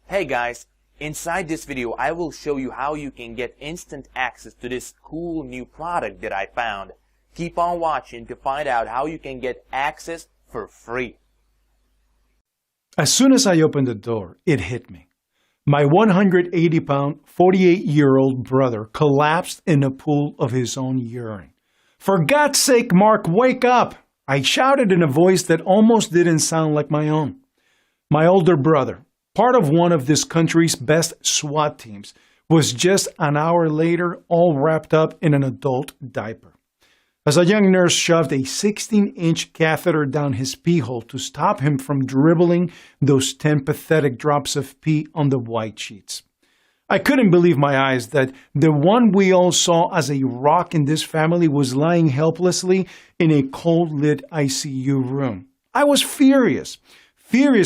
Hey guys, inside this video I will show you how you can get instant access to this cool new product that I found. Keep on watching to find out how you can get access for free. As soon as I opened the door, it hit me. My 180-pound, 48-year-old brother collapsed in a pool of his own urine. "For God's sake, Mark, wake up!" I shouted in a voice that almost didn't sound like my own. My older brother, part of one of this country's best SWAT teams, was just an hour later all wrapped up in an adult diaper. As a young nurse shoved a 16-inch catheter down his pee hole to stop him from dribbling those 10 pathetic drops of pee on the white sheets. I couldn't believe my eyes that the one we all saw as a rock in this family was lying helplessly in a cold-lit ICU room. I was furious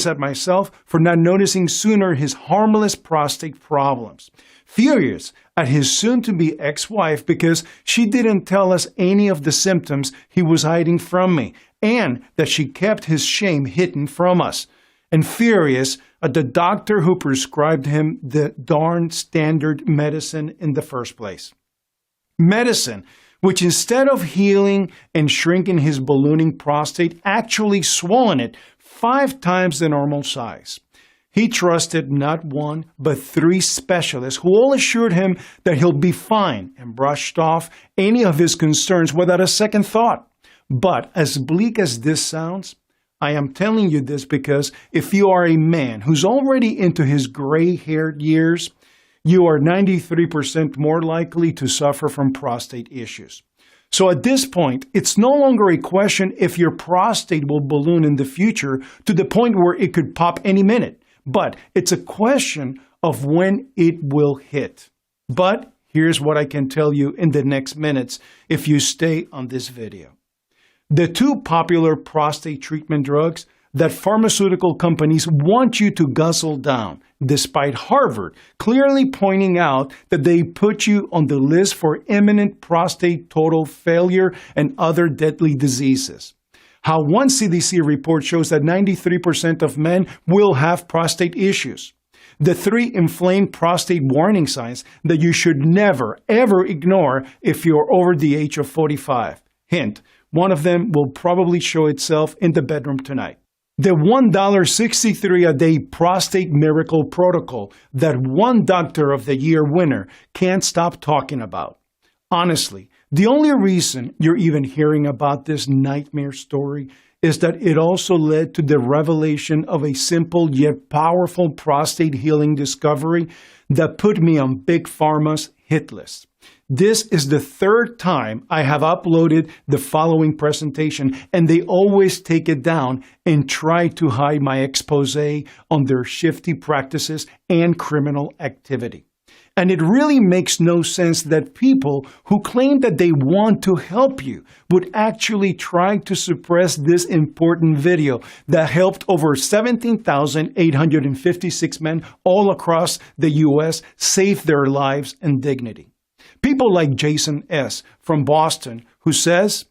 at myself for not noticing sooner his harmless prostate problems. Furious at his soon-to-be ex-wife because she didn't tell us any of the symptoms he was hiding from me, and that she kept his shame hidden from us. And furious at the doctor who prescribed him the darn standard medicine in the first place. Medicine which instead of healing and shrinking his ballooning prostate actually swollen it 5 times the normal size. He trusted not one, but 3 specialists who all assured him that he'll be fine and brushed off any of his concerns without a second thought. But as bleak as this sounds, I am telling you this because if you are a man who's already into his gray-haired years, you are 93% more likely to suffer from prostate issues. So at this point, it's no longer a question if your prostate will balloon in the future to the point where it could pop any minute, but it's a question of when it will hit. But here's what I can tell you in the next minutes if you stay on this video. The 2 popular prostate treatment drugs that pharmaceutical companies want you to guzzle down, despite Harvard clearly pointing out that they put you on the list for imminent prostate total failure and other deadly diseases. How one CDC report shows that 93% of men will have prostate issues. The 3 inflamed prostate warning signs that you should never, ever ignore if you're over the age of 45. Hint, one of them will probably show itself in the bedroom tonight. The $1.63 a day prostate miracle protocol that one Doctor of the Year winner can't stop talking about. Honestly, the only reason you're even hearing about this nightmare story is that it also led to the revelation of a simple yet powerful prostate healing discovery that put me on Big Pharma's hit list. This is the 3rd time I have uploaded the following presentation, and they always take it down and try to hide my expose on their shifty practices and criminal activity. And it really makes no sense that people who claim that they want to help you would actually try to suppress this important video that helped over 17,856 men all across the U.S. save their lives and dignity. People like Jason S. from Boston, who says,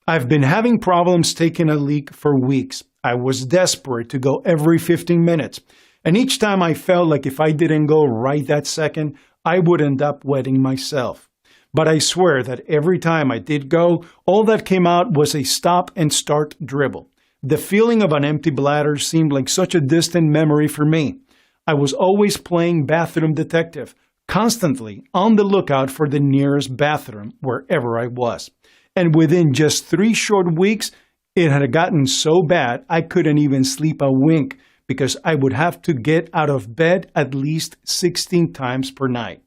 "I've been having problems taking a leak for weeks. I was desperate to go every 15 minutes. And each time I felt like if I didn't go right that second, I would end up wetting myself. But I swear that every time I did go, all that came out was a stop and start dribble. The feeling of an empty bladder seemed like such a distant memory for me. I was always playing bathroom detective, constantly on the lookout for the nearest bathroom wherever I was. And within just 3 short weeks, it had gotten so bad I couldn't even sleep a wink because I would have to get out of bed at least 16 times per night.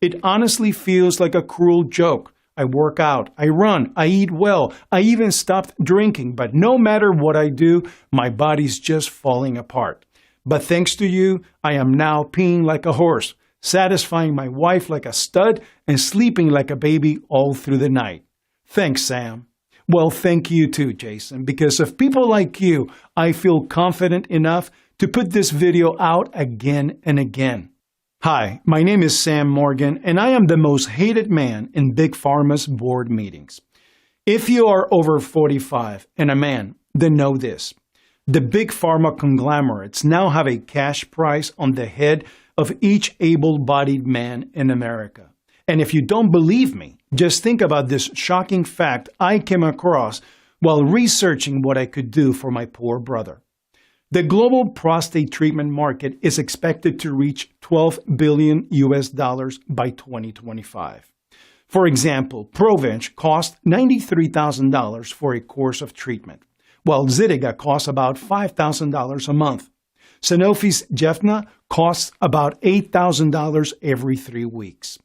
It honestly feels like a cruel joke. I work out, I run, I eat well, I even stopped drinking, but no matter what I do, my body's just falling apart. But thanks to you, I am now peeing like a horse, satisfying my wife like a stud, and sleeping like a baby all through the night. Thanks, Sam." Well, thank you too, Jason, because of people like you, I feel confident enough to put this video out again and again. Hi, my name is Sam Morgan, and I am the most hated man in Big Pharma's board meetings. If you are over 45 and a man, then know this. The big pharma conglomerates now have a cash price on the head of each able-bodied man in America. And if you don't believe me, just think about this shocking fact I came across while researching what I could do for my poor brother. The global prostate treatment market is expected to reach $12 billion by 2025. For example, Provenge cost $93,000 for a course of treatment, while Zytiga costs about $5,000 a month. Sanofi's Gefna costs about $8,000 every 3 weeks.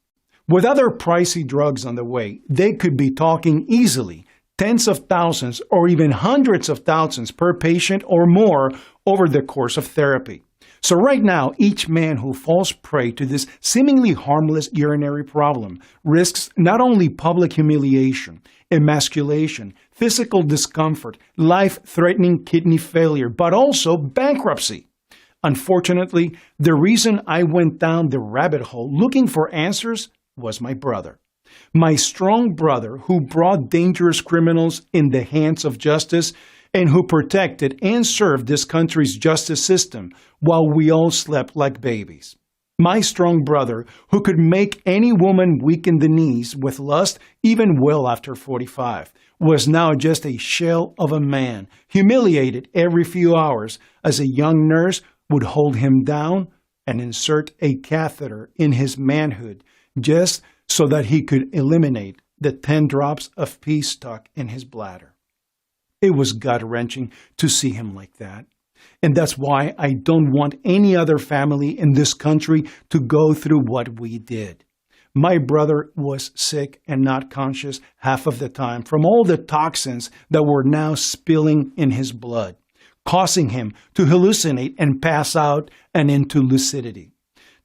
With other pricey drugs on the way, they could be talking easily tens of thousands or even hundreds of thousands per patient or more over the course of therapy. So right now, each man who falls prey to this seemingly harmless urinary problem risks not only public humiliation, emasculation, physical discomfort, life-threatening kidney failure, but also bankruptcy. Unfortunately, the reason I went down the rabbit hole looking for answers was my brother. My strong brother who brought dangerous criminals in the hands of justice and who protected and served this country's justice system while we all slept like babies. My strong brother who could make any woman weak in the knees with lust even well after 45 was now just a shell of a man, humiliated every few hours as a young nurse would hold him down and insert a catheter in his manhood just so that he could eliminate the 10 drops of pee stuck in his bladder. It was gut-wrenching to see him like that. And that's why I don't want any other family in this country to go through what we did. My brother was sick and not conscious half of the time from all the toxins that were now spilling in his blood, causing him to hallucinate and pass out and into lucidity.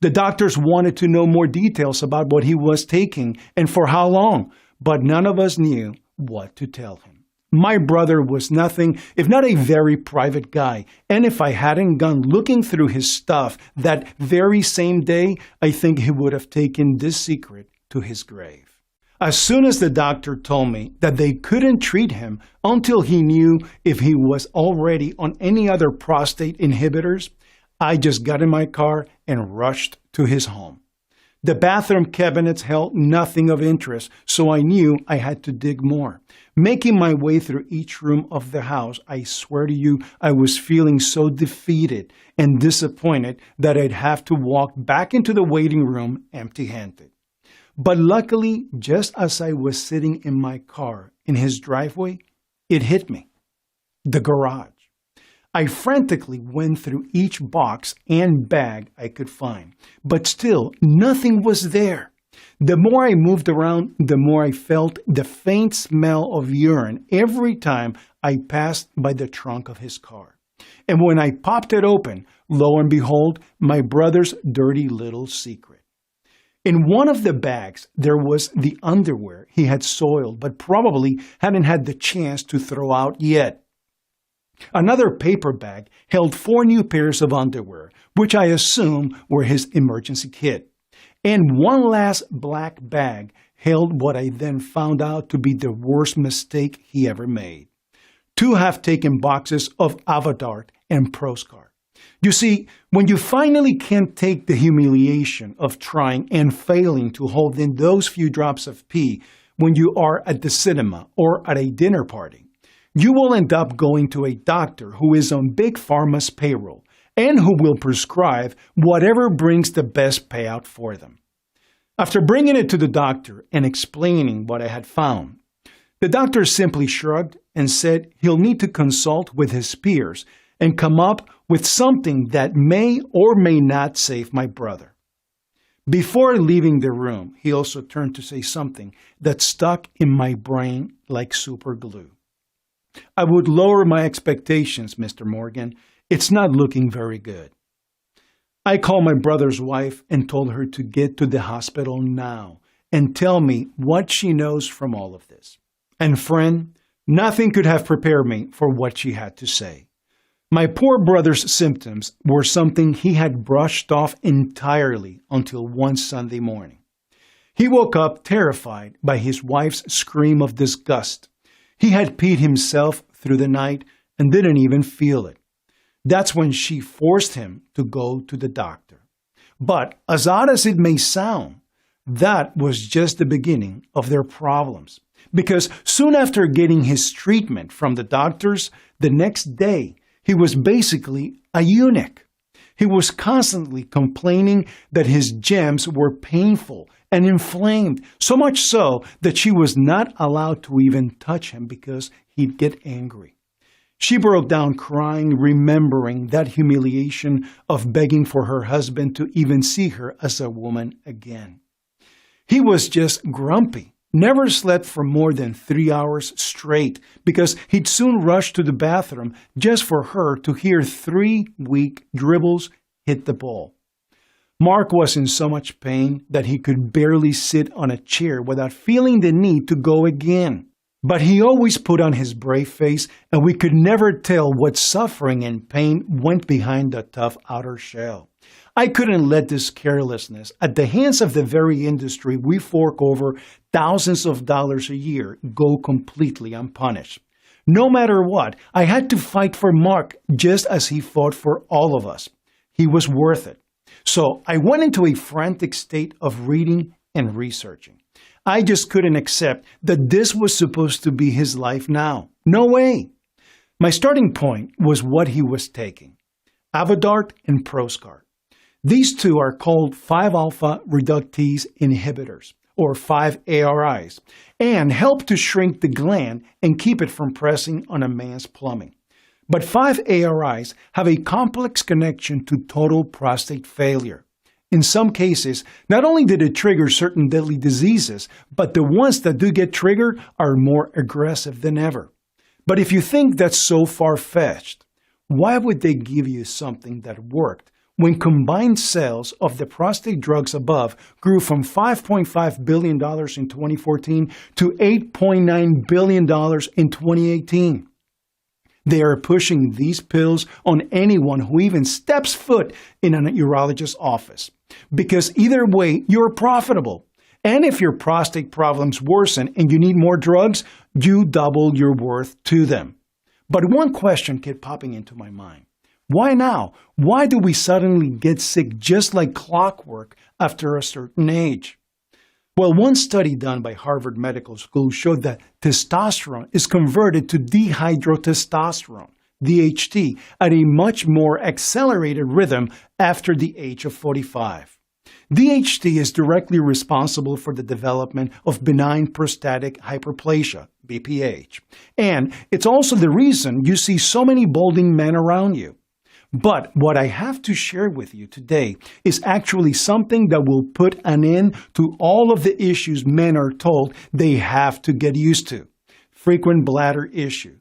The doctors wanted to know more details about what he was taking and for how long, but none of us knew what to tell him. My brother was nothing if not a very private guy, and if I hadn't gone looking through his stuff that very same day, I think he would have taken this secret to his grave. As soon as the doctor told me that they couldn't treat him until he knew if he was already on any other prostate inhibitors, I just got in my car and rushed to his home. The bathroom cabinets held nothing of interest, so I knew I had to dig more. Making my way through each room of the house, I swear to you, I was feeling so defeated and disappointed that I'd have to walk back into the waiting room empty-handed. But luckily, just as I was sitting in my car in his driveway, it hit me. The garage. I frantically went through each box and bag I could find, but still nothing was there. The more I moved around, the more I felt the faint smell of urine every time I passed by the trunk of his car. And when I popped it open, lo and behold, my brother's dirty little secret. In one of the bags, there was the underwear he had soiled, but probably hadn't had the chance to throw out yet. Another paper bag held 4 new pairs of underwear, which I assume were his emergency kit. And one last black bag held what I then found out to be the worst mistake he ever made. 2 half-taken boxes of Avodart and Proscar. You see, when you finally can't take the humiliation of trying and failing to hold in those few drops of pee when you are at the cinema or at a dinner party, you will end up going to a doctor who is on Big Pharma's payroll and who will prescribe whatever brings the best payout for them. After bringing it to the doctor and explaining what I had found, the doctor simply shrugged and said he'll need to consult with his peers and come up with something that may or may not save my brother. Before leaving the room, he also turned to say something that stuck in my brain like super glue. I would lower my expectations, Mr. Morgan. It's not looking very good. I called my brother's wife and told her to get to the hospital now and tell me what she knows from all of this. And friend, nothing could have prepared me for what she had to say. My poor brother's symptoms were something he had brushed off entirely until one Sunday morning. He woke up terrified by his wife's scream of disgust. He had peed himself through the night and didn't even feel it. That's when she forced him to go to the doctor. But as odd as it may sound, that was just the beginning of their problems. Because soon after getting his treatment from the doctors, the next day, he was basically a eunuch. He was constantly complaining that his gems were painful and inflamed, so much so that she was not allowed to even touch him because he'd get angry. She broke down crying, remembering that humiliation of begging for her husband to even see her as a woman again. He was just grumpy, never slept for more than 3 hours straight because he'd soon rush to the bathroom just for her to hear 3 weak dribbles hit the ball. Mark was in so much pain that he could barely sit on a chair without feeling the need to go again. But he always put on his brave face, and we could never tell what suffering and pain went behind the tough outer shell. I couldn't let this carelessness at the hands of the very industry we fork over thousands of dollars a year go completely unpunished. No matter what, I had to fight for Mark just as he fought for all of us. He was worth it. So I went into a frantic state of reading and researching. I just couldn't accept that this was supposed to be his life now. No way. My starting point was what he was taking. Avodart and Proscar. These two are called 5-alpha reductase inhibitors, or 5-ARIs, and help to shrink the gland and keep it from pressing on a man's plumbing. But 5-ARIs have a complex connection to total prostate failure. In some cases, not only did it trigger certain deadly diseases, but the ones that do get triggered are more aggressive than ever. But if you think that's so far-fetched, why would they give you something that worked when combined sales of the prostate drugs above grew from $5.5 billion in 2014 to $8.9 billion in 2018? They are pushing these pills on anyone who even steps foot in an urologist's office. Because either way, you're profitable. And if your prostate problems worsen and you need more drugs, you double your worth to them. But one question kept popping into my mind. Why now? Why do we suddenly get sick just like clockwork after a certain age? Well, one study done by Harvard Medical School showed that testosterone is converted to dihydrotestosterone, DHT, at a much more accelerated rhythm after the age of 45. DHT is directly responsible for the development of benign prostatic hyperplasia, BPH, and it's also the reason you see so many balding men around you. But what I have to share with you today is actually something that will put an end to all of the issues men are told they have to get used to. Frequent bladder issue,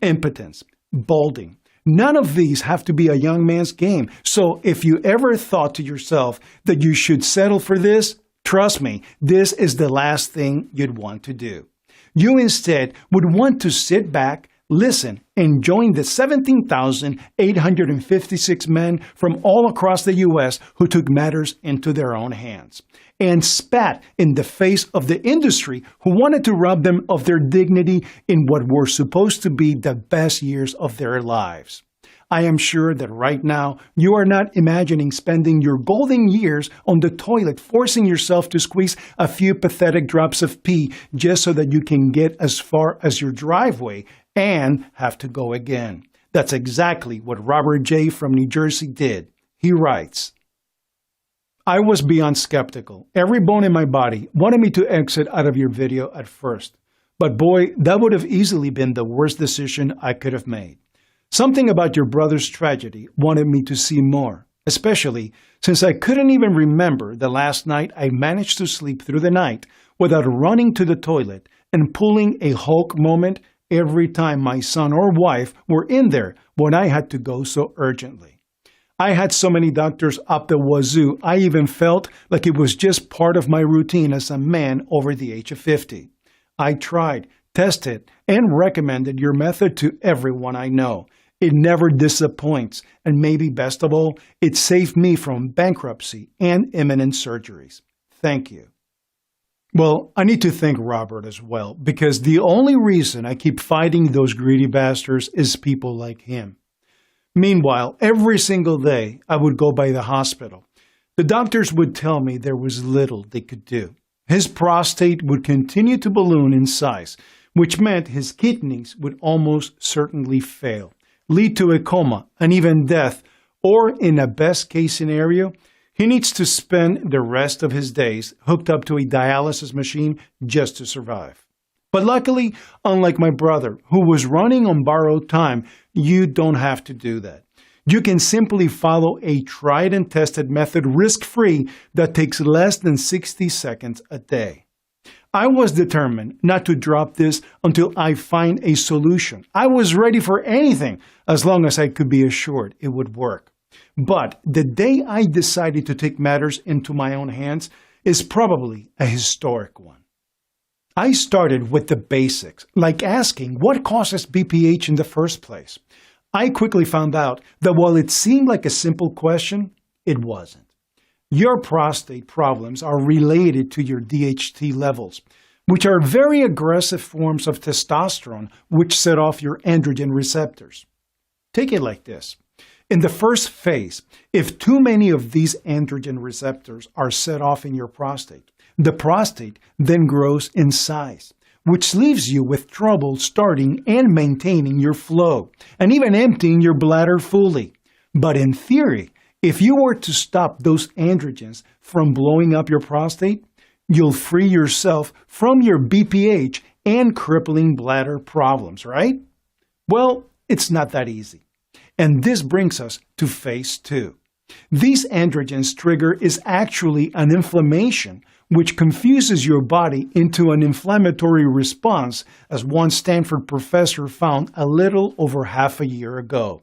impotence, balding. None of these have to be a young man's game. So if you ever thought to yourself that you should settle for this, trust me, this is the last thing you'd want to do. You instead would want to sit back, listen, and join the 17,856 men from all across the U.S. who took matters into their own hands and spat in the face of the industry who wanted to rob them of their dignity in what were supposed to be the best years of their lives. I am sure that right now you are not imagining spending your golden years on the toilet, forcing yourself to squeeze a few pathetic drops of pee just so that you can get as far as your driveway and have to go again. That's exactly what Robert J. from New Jersey did. He writes, I was beyond skeptical. Every bone in my body wanted me to exit out of your video at first. But boy, that would have easily been the worst decision I could have made. Something about your brother's tragedy wanted me to see more, especially since I couldn't even remember the last night I managed to sleep through the night without running to the toilet and pulling a Hulk moment every time my son or wife were in there when I had to go so urgently. I had so many doctors up the wazoo, I even felt like it was just part of my routine as a man over the age of 50. I tried, tested, and recommended your method to everyone I know. It never disappoints, and maybe best of all, it saved me from bankruptcy and imminent surgeries. Thank you. Well, I need to thank Robert as well, because the only reason I keep fighting those greedy bastards is people like him. Meanwhile, every single day I would go by the hospital. The doctors would tell me there was little they could do. His prostate would continue to balloon in size, which meant his kidneys would almost certainly fail, lead to a coma, and even death, or in a best-case scenario, he needs to spend the rest of his days hooked up to a dialysis machine just to survive. But luckily, unlike my brother, who was running on borrowed time, you don't have to do that. You can simply follow a tried and tested method risk-free that takes less than 60 seconds a day. I was determined not to drop this until I find a solution. I was ready for anything as long as I could be assured it would work. But the day I decided to take matters into my own hands is probably a historic one. I started with the basics, like asking what causes BPH in the first place. I quickly found out that while it seemed like a simple question, it wasn't. Your prostate problems are related to your DHT levels, which are very aggressive forms of testosterone which set off your androgen receptors. Take it like this. In the first phase, if too many of these androgen receptors are set off in your prostate, the prostate then grows in size, which leaves you with trouble starting and maintaining your flow, and even emptying your bladder fully. But in theory, if you were to stop those androgens from blowing up your prostate, you'll free yourself from your BPH and crippling bladder problems, right? Well, it's not that easy. And this brings us to phase 2. These androgens trigger is actually an inflammation which confuses your body into an inflammatory response, as one Stanford professor found a little over half a year ago.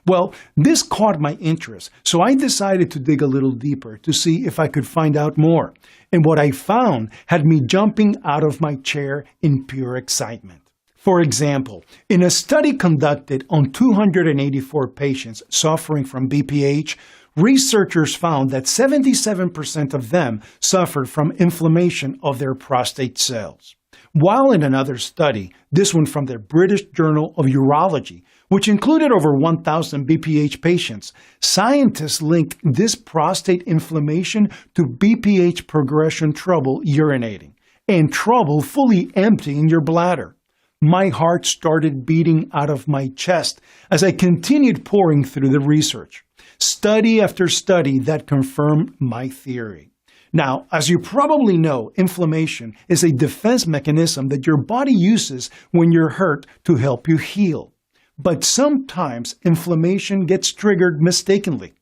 Well, this caught my interest, so I decided to dig a little deeper to see if I could find out more. And what I found had me jumping out of my chair in pure excitement. For example, in a study conducted on 284 patients suffering from BPH, researchers found that 77% of them suffered from inflammation of their prostate cells. While in another study, this one from the British Journal of Urology, which included over 1,000 BPH patients, scientists linked this prostate inflammation to BPH progression trouble urinating and trouble fully emptying your bladder. My heart started beating out of my chest as I continued pouring through the research. Study after study that confirmed my theory. Now, as you probably know, inflammation is a defense mechanism that your body uses when you're hurt to help you heal. But sometimes inflammation gets triggered mistakenly.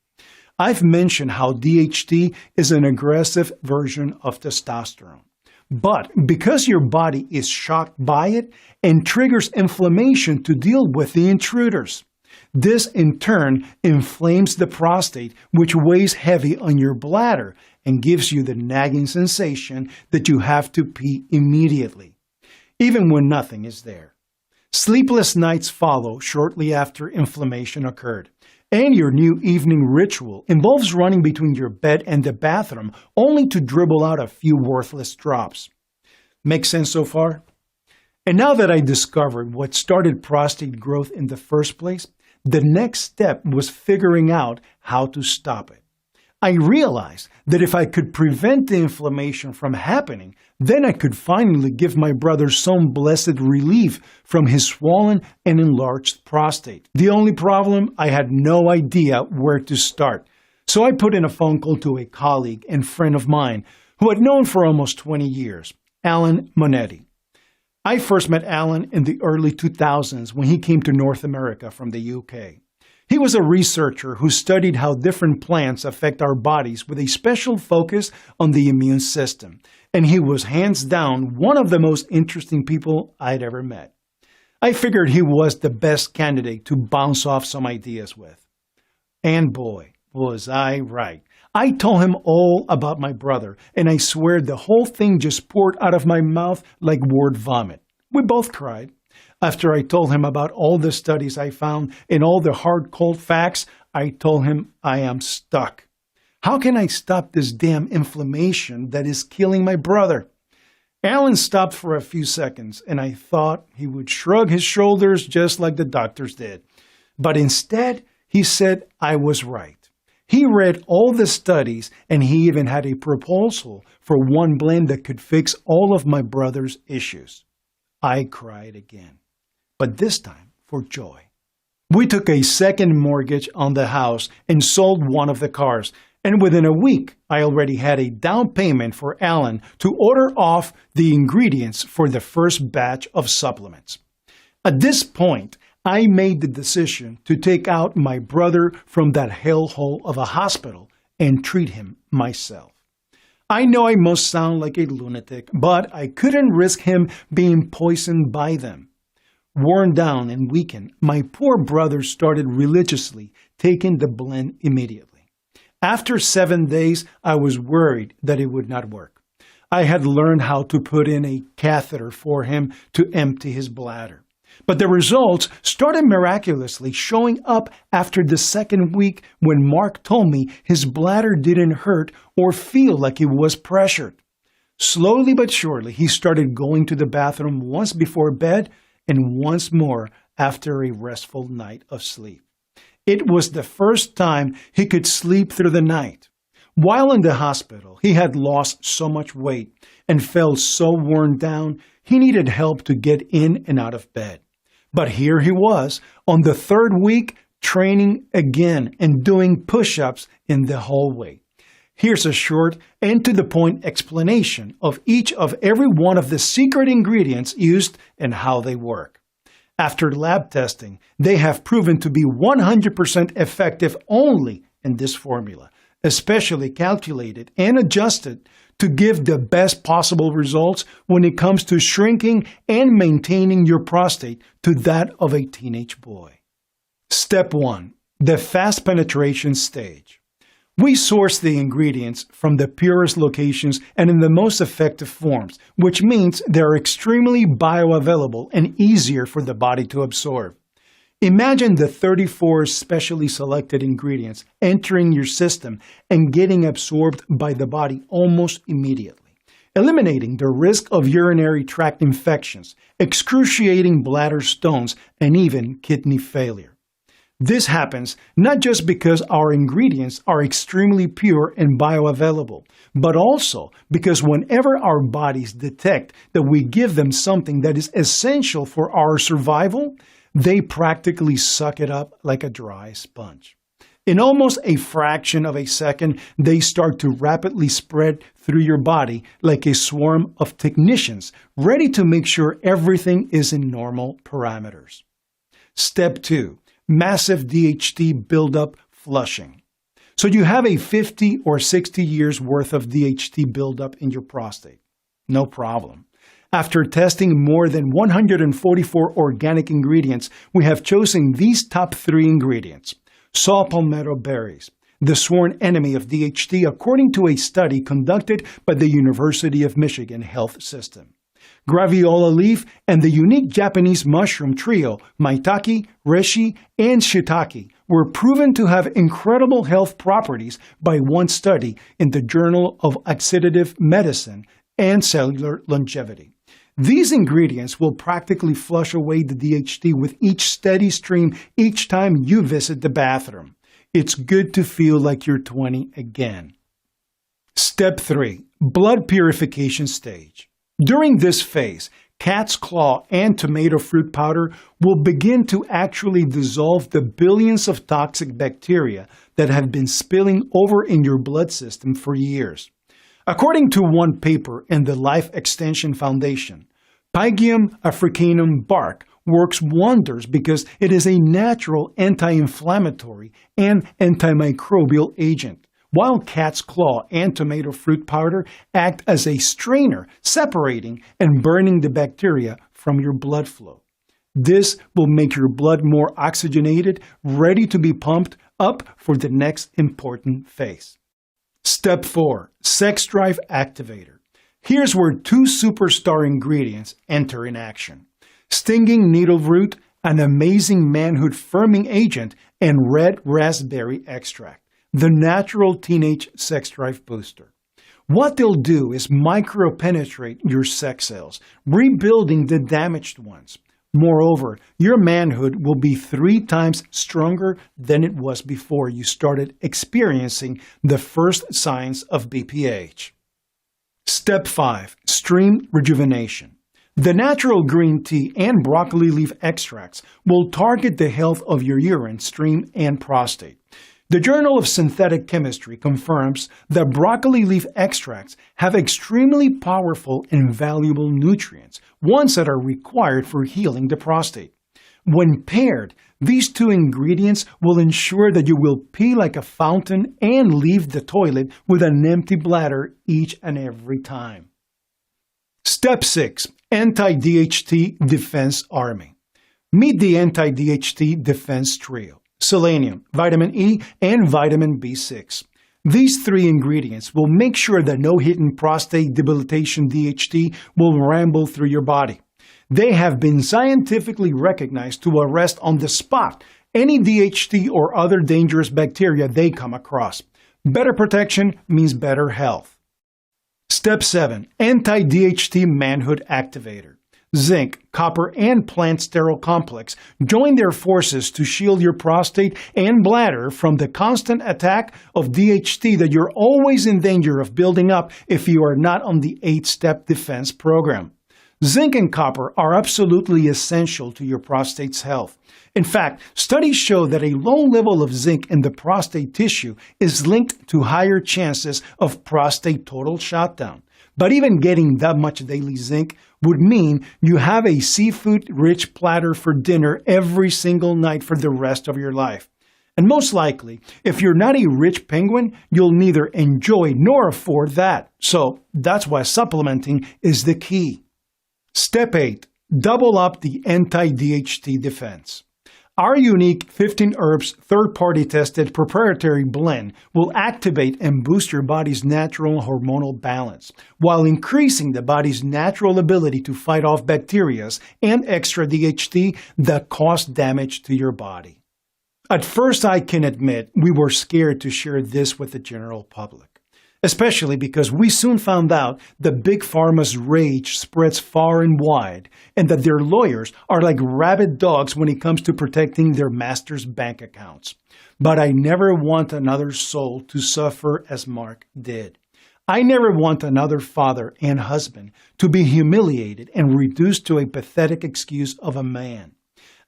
I've mentioned how DHT is an aggressive version of testosterone. But because your body is shocked by it and triggers inflammation to deal with the intruders, this in turn inflames the prostate, which weighs heavy on your bladder and gives you the nagging sensation that you have to pee immediately, even when nothing is there. Sleepless nights follow shortly after inflammation occurred. And your new evening ritual involves running between your bed and the bathroom only to dribble out a few worthless drops. Make sense so far? And now that I discovered what started prostate growth in the first place, the next step was figuring out how to stop it. I realized that if I could prevent the inflammation from happening, then I could finally give my brother some blessed relief from his swollen and enlarged prostate. The only problem, I had no idea where to start. So I put in a phone call to a colleague and friend of mine who I'd known for almost 20 years, Alan Monetti. I first met Alan in the early 2000s when he came to North America from the UK. He was a researcher who studied how different plants affect our bodies with a special focus on the immune system, and he was hands down one of the most interesting people I'd ever met. I figured he was the best candidate to bounce off some ideas with. And boy, was I right. I told him all about my brother, and I swear the whole thing just poured out of my mouth like word vomit. We both cried. After I told him about all the studies I found and all the hard, cold facts, I told him I am stuck. How can I stop this damn inflammation that is killing my brother? Alan stopped for a few seconds, and I thought he would shrug his shoulders just like the doctors did. But instead, He said I was right. He read all the studies, and he even had a proposal for one blend that could fix all of my brother's issues. I cried again, but this time for joy. We took a second mortgage on the house and sold one of the cars, and within a week, I already had a down payment for Alan to order off the ingredients for the first batch of supplements. At this point, I made the decision to take out my brother from that hellhole of a hospital and treat him myself. I know I must sound like a lunatic, but I couldn't risk him being poisoned by them. Worn down and weakened, my poor brother started religiously taking the blend immediately. After 7 days, I was worried that it would not work. I had learned how to put in a catheter for him to empty his bladder. But the results started miraculously showing up after the second week when Mark told me his bladder didn't hurt or feel like it was pressured. Slowly but surely, he started going to the bathroom once before bed and once more after a restful night of sleep. It was the first time he could sleep through the night. While in the hospital, he had lost so much weight and felt so worn down, he needed help to get in and out of bed. But here he was, on the third week, training again and doing push-ups in the hallway. Here's a short and to-the-point explanation of each of every one of the secret ingredients used and how they work. After lab testing, they have proven to be 100% effective only in this formula, especially calculated and adjusted to give the best possible results when it comes to shrinking and maintaining your prostate to that of a teenage boy. Step 1. The fast penetration stage. We source the ingredients from the purest locations and in the most effective forms, which means they're extremely bioavailable and easier for the body to absorb. Imagine the 34 specially selected ingredients entering your system and getting absorbed by the body almost immediately, eliminating the risk of urinary tract infections, excruciating bladder stones, and even kidney failure. This happens not just because our ingredients are extremely pure and bioavailable, but also because whenever our bodies detect that we give them something that is essential for our survival, they practically suck it up like a dry sponge. In almost a fraction of a second, they start to rapidly spread through your body like a swarm of technicians, ready to make sure everything is in normal parameters. Step 2. Massive DHT buildup flushing. So you have a 50 or 60 years worth of DHT buildup in your prostate. No problem. After testing more than 144 organic ingredients, we have chosen these top 3 ingredients. Saw palmetto berries, the sworn enemy of DHT according to a study conducted by the University of Michigan Health System. Graviola leaf and the unique Japanese mushroom trio, maitake, reishi, and shiitake, were proven to have incredible health properties by one study in the Journal of Oxidative Medicine and Cellular Longevity. These ingredients will practically flush away the DHT with each steady stream each time you visit the bathroom. It's good to feel like you're 20 again. Step 3. Blood purification stage. During this phase, cat's claw and tomato fruit powder will begin to actually dissolve the billions of toxic bacteria that have been spilling over in your blood system for years. According to one paper in the Life Extension Foundation, Pygium africanum bark works wonders because it is a natural anti-inflammatory and antimicrobial agent, while cat's claw and tomato fruit powder act as a strainer, separating and burning the bacteria from your blood flow. This will make your blood more oxygenated, ready to be pumped up for the next important phase. Step 4. Sex Drive Activator. Here's where 2 superstar ingredients enter in action. Stinging needle root, an amazing manhood firming agent, and red raspberry extract, the natural teenage sex drive booster. What they'll do is micropenetrate your sex cells, rebuilding the damaged ones. Moreover, your manhood will be 3 times stronger than it was before you started experiencing the first signs of BPH. Step 5. Stream rejuvenation. The natural green tea and broccoli leaf extracts will target the health of your urine stream and prostate. The Journal of Synthetic Chemistry confirms that broccoli leaf extracts have extremely powerful and valuable nutrients, ones that are required for healing the prostate. When paired, these 2 ingredients will ensure that you will pee like a fountain and leave the toilet with an empty bladder each and every time. Step 6. Anti-DHT Defense Army. Meet the Anti-DHT Defense Trio: selenium, vitamin E, and vitamin B6. These 3 ingredients will make sure that no hidden prostate debilitation DHT will ramble through your body. They have been scientifically recognized to arrest on the spot any DHT or other dangerous bacteria they come across. Better protection means better health. Step 7. Anti-DHT Manhood Activator. Zinc, copper, and plant sterol complex join their forces to shield your prostate and bladder from the constant attack of DHT that you're always in danger of building up if you are not on the 8-step defense program. Zinc and copper are absolutely essential to your prostate's health. In fact, studies show that a low level of zinc in the prostate tissue is linked to higher chances of prostate total shutdown. But even getting that much daily zinc would mean you have a seafood-rich platter for dinner every single night for the rest of your life. And most likely, if you're not a rich penguin, you'll neither enjoy nor afford that. So that's why supplementing is the key. Step 8. Double up the anti-DHT defense. Our unique 15 herbs third-party tested proprietary blend will activate and boost your body's natural hormonal balance while increasing the body's natural ability to fight off bacteria and extra DHT that cause damage to your body. At first, I can admit we were scared to share this with the general public. Especially because we soon found out that Big Pharma's rage spreads far and wide, and that their lawyers are like rabid dogs when it comes to protecting their master's bank accounts. But I never want another soul to suffer as Mark did. I never want another father and husband to be humiliated and reduced to a pathetic excuse of a man.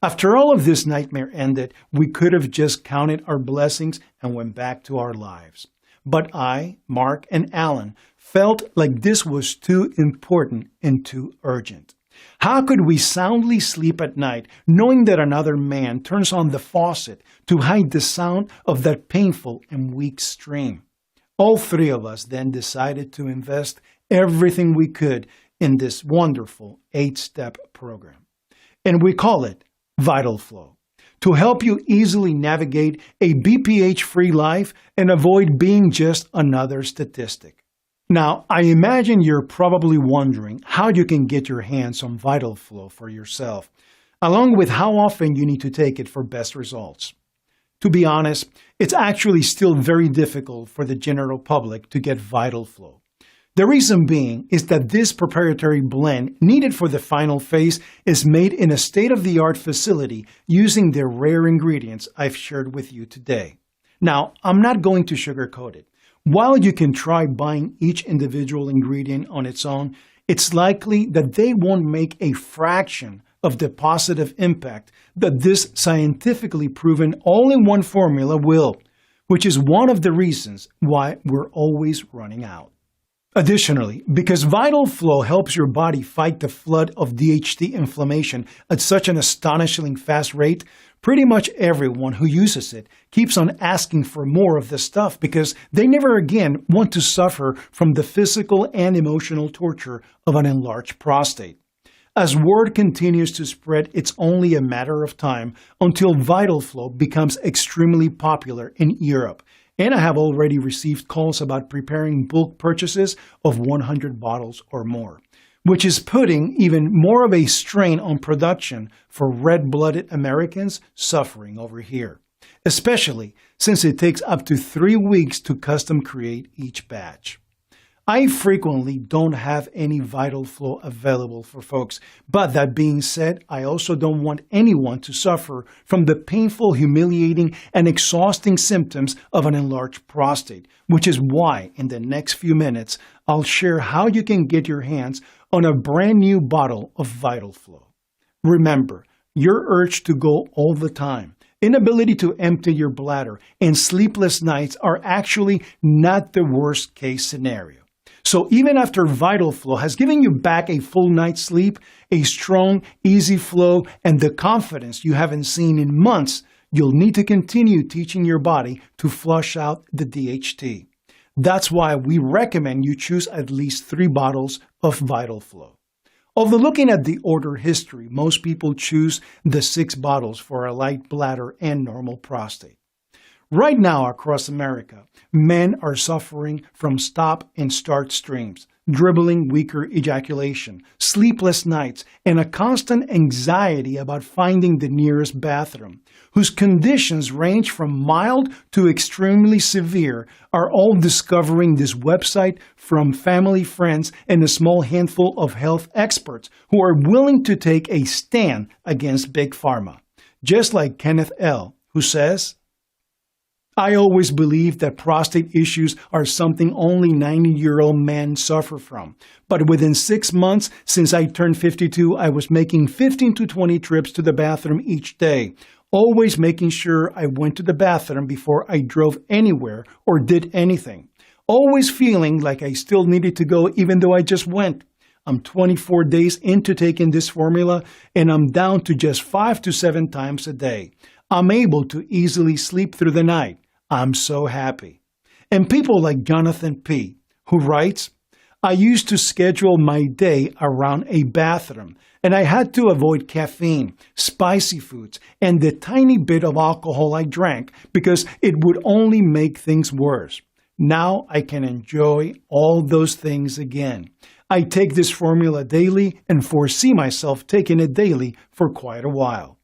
After all of this nightmare ended, we could have just counted our blessings and went back to our lives. But I, Mark, and Alan felt like this was too important and too urgent. How could we soundly sleep at night knowing that another man turns on the faucet to hide the sound of that painful and weak stream? All 3 of us then decided to invest everything we could in this wonderful 8-step program. And we call it Vital Flow, to help you easily navigate a BPH-free life and avoid being just another statistic. Now, I imagine you're probably wondering how you can get your hands on Vital Flow for yourself, along with how often you need to take it for best results. To be honest, it's actually still very difficult for the general public to get Vital Flow. The reason being is that this proprietary blend needed for the final phase is made in a state-of-the-art facility using the rare ingredients I've shared with you today. Now, I'm not going to sugarcoat it. While you can try buying each individual ingredient on its own, it's likely that they won't make a fraction of the positive impact that this scientifically proven all-in-one formula will, which is one of the reasons why we're always running out. Additionally, because Vital Flow helps your body fight the flood of DHT inflammation at such an astonishingly fast rate, pretty much everyone who uses it keeps on asking for more of the stuff because they never again want to suffer from the physical and emotional torture of an enlarged prostate. As word continues to spread, it's only a matter of time until Vital Flow becomes extremely popular in Europe. And I have already received calls about preparing bulk purchases of 100 bottles or more, which is putting even more of a strain on production for red-blooded Americans suffering over here, especially since it takes up to 3 weeks to custom create each batch. I frequently don't have any vital flow available for folks, but that being said, I also don't want anyone to suffer from the painful, humiliating, and exhausting symptoms of an enlarged prostate, which is why in the next few minutes, I'll share how you can get your hands on a brand new bottle of Vital Flow. Remember, your urge to go all the time, inability to empty your bladder, and sleepless nights are actually not the worst case scenario. So even after Vital Flow has given you back a full night's sleep, a strong, easy flow, and the confidence you haven't seen in months, you'll need to continue teaching your body to flush out the DHT. That's why we recommend you choose at least 3 bottles of Vital Flow. Although looking at the order history, most people choose the 6 bottles for a light bladder and normal prostate. Right now across America, men are suffering from stop and start streams, dribbling weaker ejaculation, sleepless nights, and a constant anxiety about finding the nearest bathroom, whose conditions range from mild to extremely severe, are all discovering this website from family, friends, and a small handful of health experts who are willing to take a stand against Big Pharma. Just like Kenneth L., who says, I always believed that prostate issues are something only 90-year-old men suffer from. But within 6 months since I turned 52, I was making 15 to 20 trips to the bathroom each day, always making sure I went to the bathroom before I drove anywhere or did anything. Always feeling like I still needed to go even though I just went. I'm 24 days into taking this formula and I'm down to just 5 to 7 times a day. I'm able to easily sleep through the night. I'm so happy. And people like Jonathan P., who writes, I used to schedule my day around a bathroom, and I had to avoid caffeine, spicy foods, and the tiny bit of alcohol I drank because it would only make things worse. Now I can enjoy all those things again. I take this formula daily and foresee myself taking it daily for quite a while.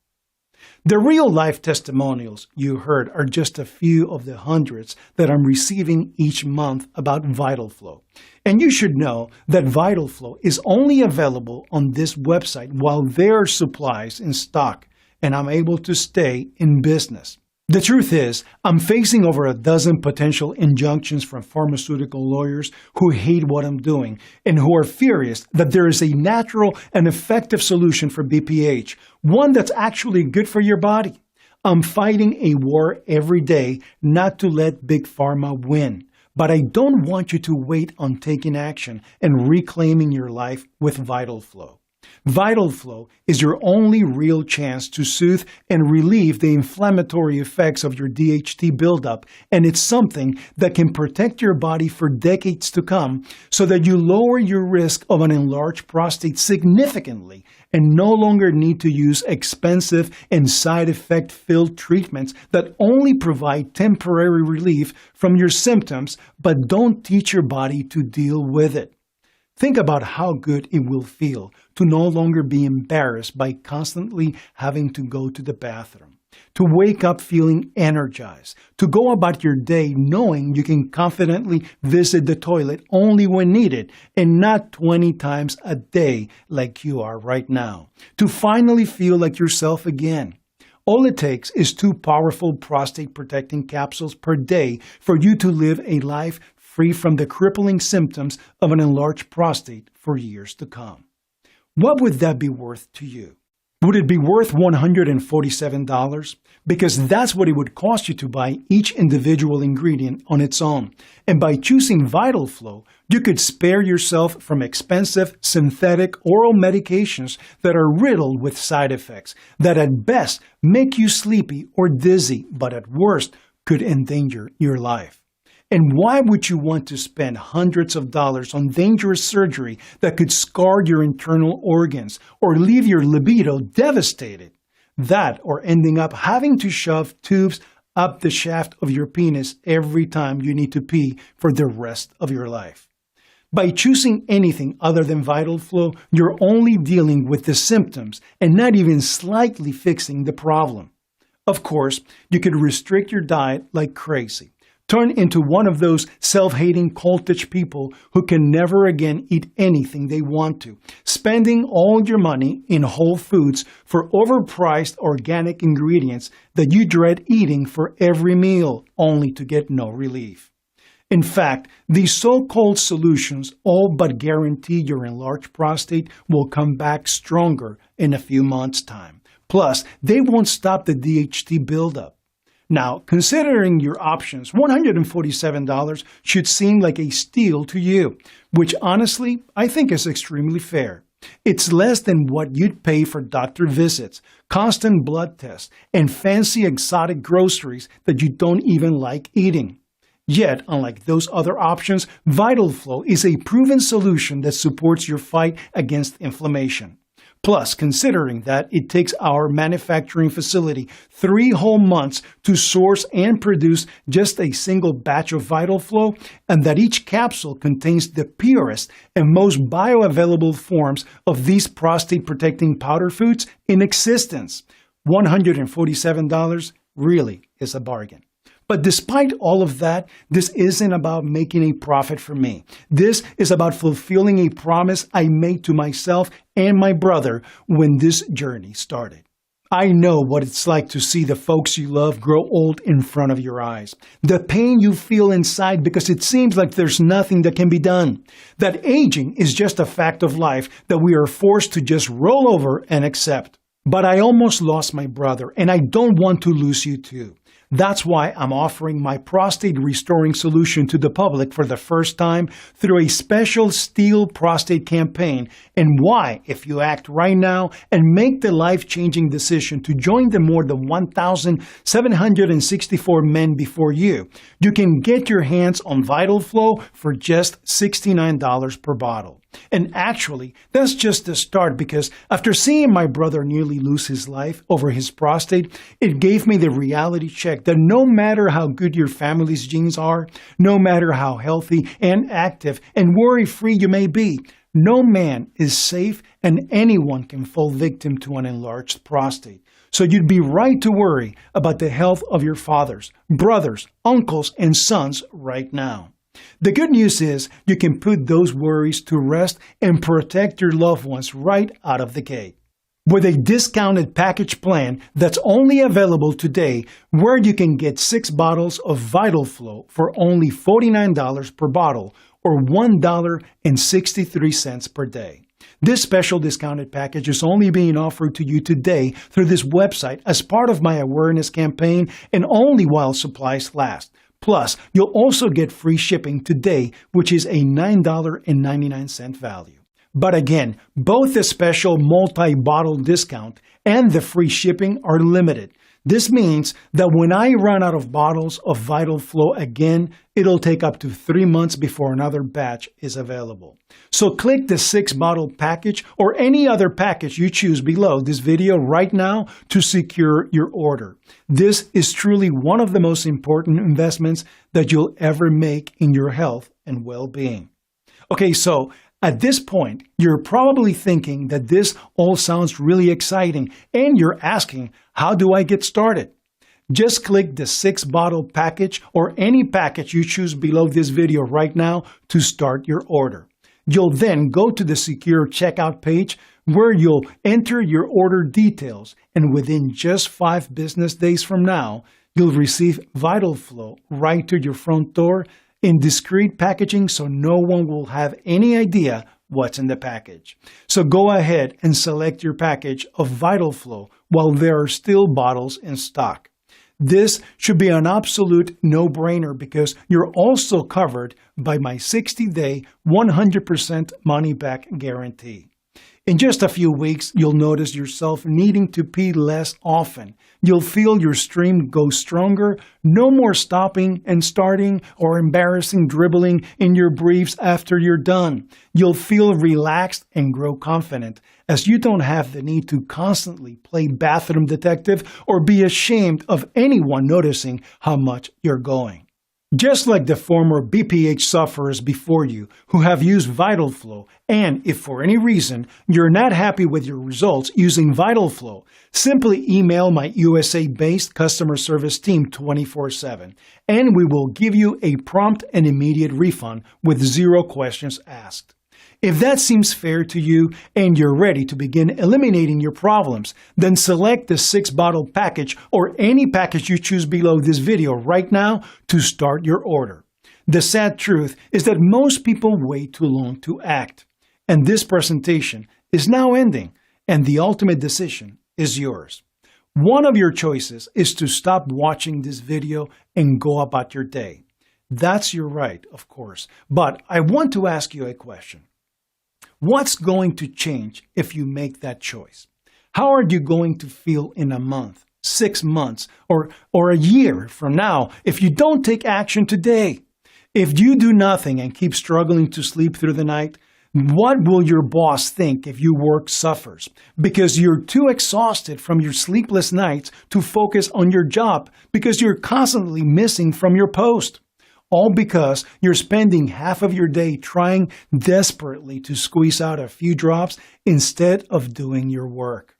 The real-life testimonials you heard are just a few of the hundreds that I'm receiving each month about Vital Flow. And you should know that Vital Flow is only available on this website while there are supplies in stock, and I'm able to stay in business. The truth is, I'm facing over a dozen potential injunctions from pharmaceutical lawyers who hate what I'm doing and who are furious that there is a natural and effective solution for BPH, one that's actually good for your body. I'm fighting a war every day not to let Big Pharma win, but I don't want you to wait on taking action and reclaiming your life with Vital Flow. Vital Flow is your only real chance to soothe and relieve the inflammatory effects of your DHT buildup, and it's something that can protect your body for decades to come so that you lower your risk of an enlarged prostate significantly and no longer need to use expensive and side effect-filled treatments that only provide temporary relief from your symptoms but don't teach your body to deal with it. Think about how good it will feel to no longer be embarrassed by constantly having to go to the bathroom, to wake up feeling energized, to go about your day knowing you can confidently visit the toilet only when needed and not 20 times a day like you are right now, to finally feel like yourself again. All it takes is 2 powerful prostate-protecting capsules per day for you to live a life free from the crippling symptoms of an enlarged prostate for years to come. What would that be worth to you? Would it be worth $147? Because that's what it would cost you to buy each individual ingredient on its own. And by choosing Vital Flow, you could spare yourself from expensive synthetic oral medications that are riddled with side effects that at best make you sleepy or dizzy, but at worst could endanger your life. And why would you want to spend hundreds of dollars on dangerous surgery that could scar your internal organs or leave your libido devastated? That or ending up having to shove tubes up the shaft of your penis every time you need to pee for the rest of your life. By choosing anything other than Vital Flow, you're only dealing with the symptoms and not even slightly fixing the problem. Of course, you could restrict your diet like crazy, Turn into one of those self-hating cultish people who can never again eat anything they want to, spending all your money in Whole Foods for overpriced organic ingredients that you dread eating for every meal, only to get no relief. In fact, these so-called solutions all but guarantee your enlarged prostate will come back stronger in a few months' time. Plus, they won't stop the DHT buildup. Now, considering your options, $147 should seem like a steal to you, which honestly, I think is extremely fair. It's less than what you'd pay for doctor visits, constant blood tests, and fancy exotic groceries that you don't even like eating. Yet, unlike those other options, Vital Flow is a proven solution that supports your fight against inflammation. Plus, considering that it takes our manufacturing facility 3 whole months to source and produce just a single batch of Vital Flow, and that each capsule contains the purest and most bioavailable forms of these prostate-protecting powder foods in existence, $147 really is a bargain. But despite all of that, this isn't about making a profit for me. This is about fulfilling a promise I made to myself and my brother when this journey started. I know what it's like to see the folks you love grow old in front of your eyes. The pain you feel inside because it seems like there's nothing that can be done. That aging is just a fact of life that we are forced to just roll over and accept. But I almost lost my brother, and I don't want to lose you too. That's why I'm offering my prostate restoring solution to the public for the first time through a special Steel Prostate campaign, and why, if you act right now and make the life-changing decision to join the more than 1,764 men before you, you can get your hands on Vital Flow for just $69 per bottle. And actually, that's just the start, because after seeing my brother nearly lose his life over his prostate, it gave me the reality check that no matter how good your family's genes are, no matter how healthy and active and worry-free you may be, no man is safe and anyone can fall victim to an enlarged prostate. So you'd be right to worry about the health of your fathers, brothers, uncles, and sons right now. The good news is you can put those worries to rest and protect your loved ones right out of the gate. With a discounted package plan that's only available today, where you can get 6 bottles of Vital Flow for only $49 per bottle or $1.63 per day. This special discounted package is only being offered to you today through this website as part of my awareness campaign, and only while supplies last. Plus, you'll also get free shipping today, which is a $9.99 value. But again, both the special multi-bottle discount and the free shipping are limited. This means that when I run out of bottles of Vital Flow again, it'll take up to 3 months before another batch is available. So click the 6-bottle package or any other package you choose below this video right now to secure your order. This is truly one of the most important investments that you'll ever make in your health and well-being. Okay, so at this point, you're probably thinking that this all sounds really exciting, and you're asking, how do I get started? Just click the 6-bottle package or any package you choose below this video right now to start your order. You'll then go to the secure checkout page where you'll enter your order details, and within just 5 business days from now, you'll receive Vital Flow right to your front door in discreet packaging, so no one will have any idea what's in the package. So go ahead and select your package of Vital Flow while there are still bottles in stock. This should be an absolute no-brainer because you're also covered by my 60-day, 100% money-back guarantee. In just a few weeks, you'll notice yourself needing to pee less often. You'll feel your stream go stronger, no more stopping and starting or embarrassing dribbling in your briefs after you're done. You'll feel relaxed and grow confident, as you don't have the need to constantly play bathroom detective or be ashamed of anyone noticing how much you're going. Just like the former BPH sufferers before you who have used Vital Flow, and if for any reason you're not happy with your results using Vital Flow, simply email my USA-based customer service team 24/7, and we will give you a prompt and immediate refund with 0 questions asked. If that seems fair to you and you're ready to begin eliminating your problems, then select the 6-bottle package or any package you choose below this video right now to start your order. The sad truth is that most people wait too long to act. And this presentation is now ending, and the ultimate decision is yours. One of your choices is to stop watching this video and go about your day. That's your right, of course, but I want to ask you a question. What's going to change if you make that choice? How are you going to feel in a month, 6 months, or a year from now if you don't take action today? If you do nothing and keep struggling to sleep through the night, what will your boss think if your work suffers? Because you're too exhausted from your sleepless nights to focus on your job because you're constantly missing from your post. All because you're spending half of your day trying desperately to squeeze out a few drops instead of doing your work.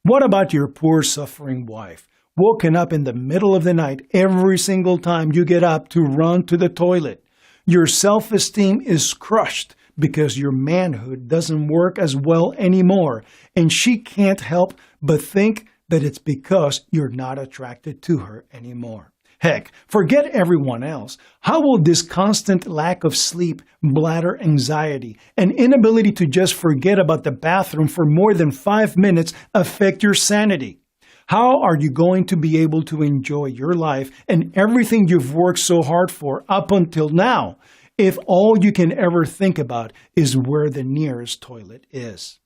What about your poor suffering wife, woken up in the middle of the night every single time you get up to run to the toilet? Your self-esteem is crushed because your manhood doesn't work as well anymore, and she can't help but think that it's because you're not attracted to her anymore. Heck, forget everyone else. How will this constant lack of sleep, bladder anxiety, and inability to just forget about the bathroom for more than 5 minutes affect your sanity? How are you going to be able to enjoy your life and everything you've worked so hard for up until now if all you can ever think about is where the nearest toilet is?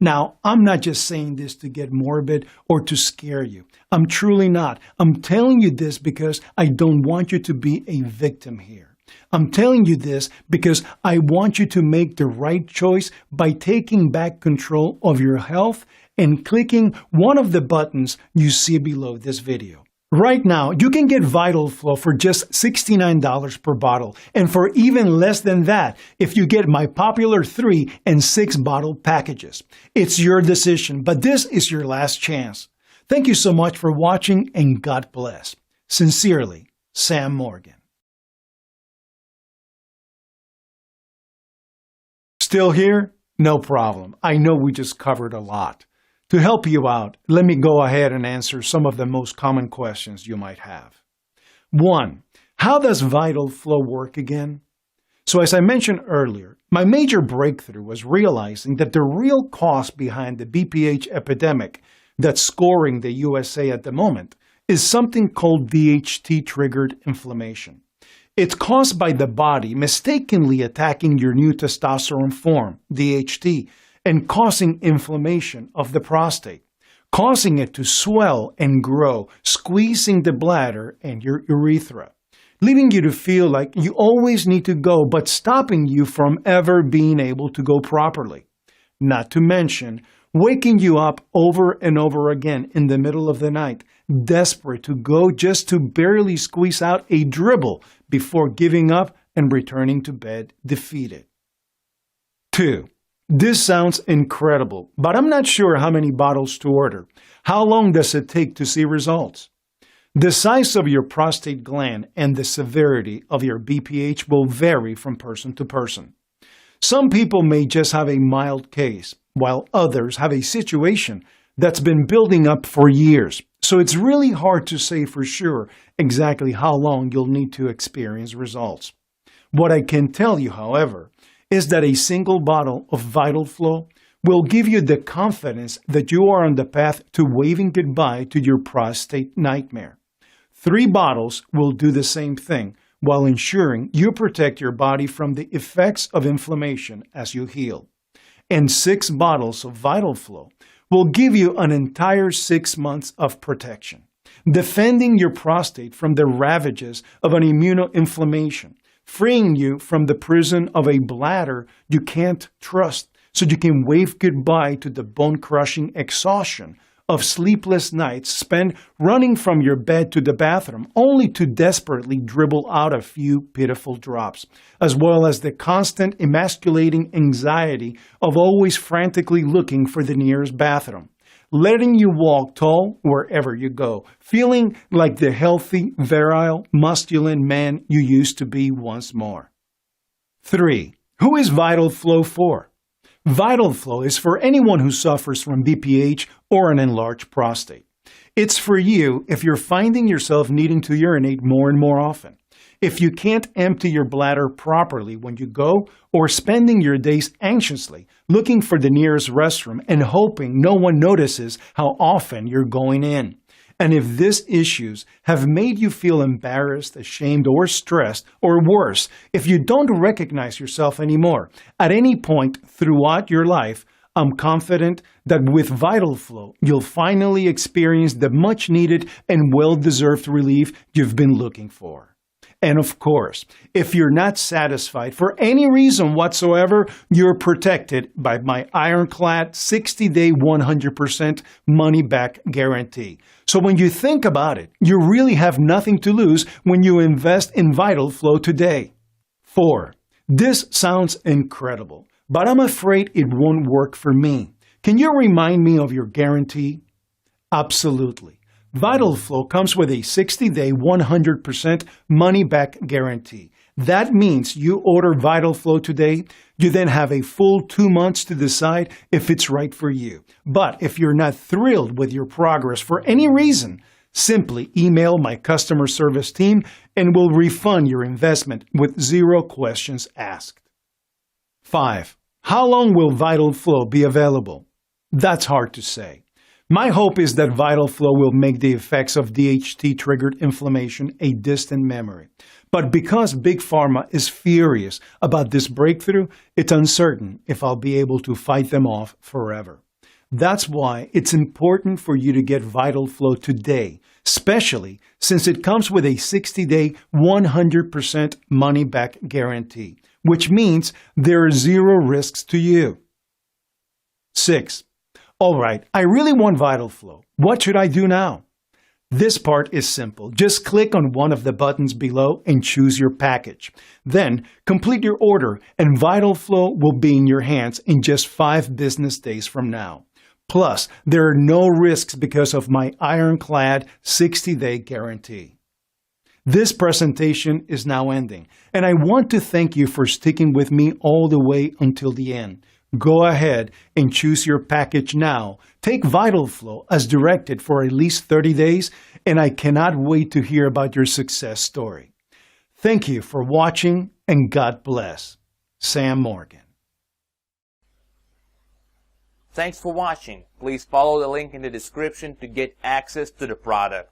Now, I'm not just saying this to get morbid or to scare you. I'm truly not. I'm telling you this because I don't want you to be a victim here. I'm telling you this because I want you to make the right choice by taking back control of your health and clicking one of the buttons you see below this video. Right now, you can get Vital Flow for just $69 per bottle, and for even less than that if you get my popular 3 and 6 bottle packages. It's your decision, but this is your last chance. Thank you so much for watching, and God bless. Sincerely, Sam Morgan. Still here? No problem. I know we just covered a lot. To help you out, let me go ahead and answer some of the most common questions you might have. 1. How does Vital Flow work again? So as I mentioned earlier, my major breakthrough was realizing that the real cause behind the BPH epidemic that's scoring the USA at the moment is something called DHT-triggered inflammation. It's caused by the body mistakenly attacking your new testosterone form, DHT, and causing inflammation of the prostate, causing it to swell and grow, squeezing the bladder and your urethra, leaving you to feel like you always need to go, but stopping you from ever being able to go properly. Not to mention, waking you up over and over again in the middle of the night, desperate to go just to barely squeeze out a dribble before giving up and returning to bed defeated. 2. This sounds incredible, but I'm not sure how many bottles to order. How long does it take to see results? The size of your prostate gland and the severity of your BPH will vary from person to person. Some people may just have a mild case, while others have a situation that's been building up for years. So it's really hard to say for sure exactly how long you'll need to experience results. What I can tell you, however, is that a single bottle of Vital Flow will give you the confidence that you are on the path to waving goodbye to your prostate nightmare. 3 bottles will do the same thing while ensuring you protect your body from the effects of inflammation as you heal. And 6 bottles of Vital Flow will give you an entire 6 months of protection, defending your prostate from the ravages of an immunoinflammation, freeing you from the prison of a bladder you can't trust so you can wave goodbye to the bone-crushing exhaustion of sleepless nights spent running from your bed to the bathroom only to desperately dribble out a few pitiful drops, as well as the constant emasculating anxiety of always frantically looking for the nearest bathroom, letting you walk tall wherever you go, feeling like the healthy, virile, masculine man you used to be once more. 3. Who is Vital Flow for? Vital Flow is for anyone who suffers from BPH or an enlarged prostate. It's for you if you're finding yourself needing to urinate more and more often, if you can't empty your bladder properly when you go, or spending your days anxiously looking for the nearest restroom and hoping no one notices how often you're going in. And if these issues have made you feel embarrassed, ashamed, or stressed, or worse, if you don't recognize yourself anymore at any point throughout your life, I'm confident that with Vital Flow, you'll finally experience the much-needed and well-deserved relief you've been looking for. And of course, if you're not satisfied for any reason whatsoever, you're protected by my ironclad 60-day 100% money-back guarantee. So when you think about it, you really have nothing to lose when you invest in Vital Flow today. 4. This sounds incredible, but I'm afraid it won't work for me. Can you remind me of your guarantee? Absolutely. Vital Flow comes with a 60-day 100% money-back guarantee. That means you order Vital Flow today, you then have a full 2 months to decide if it's right for you. But if you're not thrilled with your progress for any reason, simply email my customer service team and we'll refund your investment with 0 questions asked. 5. How long will Vital Flow be available? That's hard to say. My hope is that Vital Flow will make the effects of DHT-triggered inflammation a distant memory. But because Big Pharma is furious about this breakthrough, it's uncertain if I'll be able to fight them off forever. That's why it's important for you to get Vital Flow today, especially since it comes with a 60-day 100% money-back guarantee, which means there are 0 risks to you. 6. All right, I really want Vital Flow. What should I do now? This part is simple. Just click on one of the buttons below and choose your package. Then complete your order and Vital Flow will be in your hands in just 5 business days from now. Plus, there are no risks because of my ironclad 60-day guarantee. This presentation is now ending, and I want to thank you for sticking with me all the way until the end. Go ahead and choose your package now. Take Vital Flow as directed for at least 30 days, and I cannot wait to hear about your success story. Thank you for watching, and God bless. Sam Morgan. Thanks for watching. Please follow the link in the description to get access to the product.